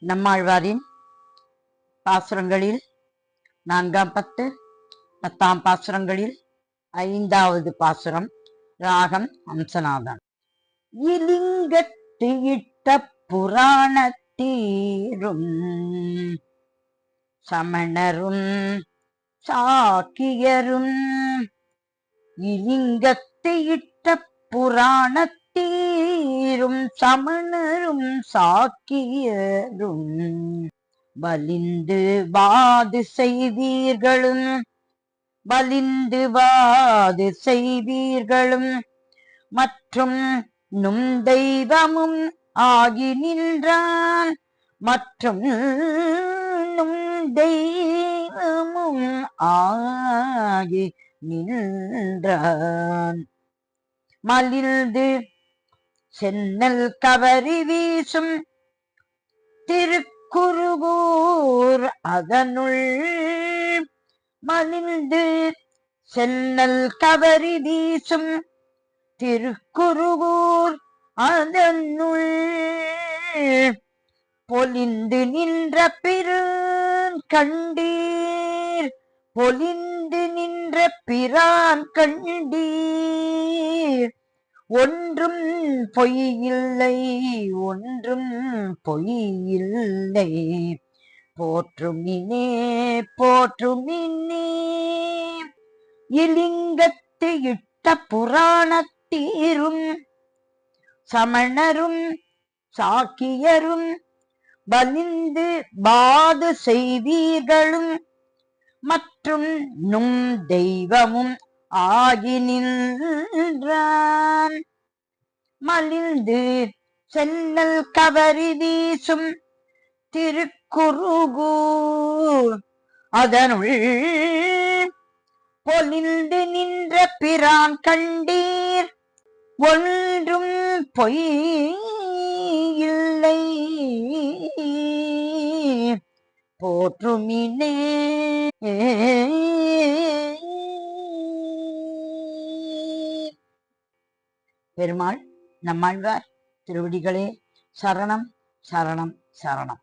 நம்மாழ்வாரின் பாசுரங்களில் 4ஆம் பத்து 10ஆம் பாசுரங்களில் 5வது பாசுரம். ராகம் ஹம்சநாதன். இலிங்கத்து இட்ட புராணத்தீரும் சமணரும் சாக்கியரும். இலிங்கத்து இட்ட புராணத்தீரும் சமணரும் சாக்கியரும். வலிந்து வாது செய்தீர்களும் மற்றும் நும் தெய்வமும் ஆகி நின்றான். மற்றும் நும் தெய்வமும் ஆகி நின்றான். மலிந்து சென்னல் கவரி வீசும் திருக்குருகூர் அதனுள். மலிந்து சென்னல் கவரி வீசும் திருக்குருகூர் அதனுள். பொலிந்து நின்ற பிரான் கண்டீர். பொலிந்து நின்ற பிரான் கண்டீர். ஒன்றும் பொய்யில்லை ஒன்றும் பொய்யில்லை. போற்றுமினே போற்றுமினே. இலிங்கத்து இட்ட புராணத்தீரும் சமணரும் சாக்கியரும். வலிந்து வாது செய்தீர்களும் மற்றும் நும் தெய்வமும் ஆகி நின்றான். மலிந்து சென்னல் கவரி வீசும் திருக்குருகூர் அதனுள். பொலிந்து நின்ற பிரான் கண்டீர். ஒன்றும் பொய்யில்லை போற்றுமினே. பெருமாள் நம்மாழ்வார் திருவடிகளே சரணம் சரணம் சரணம்.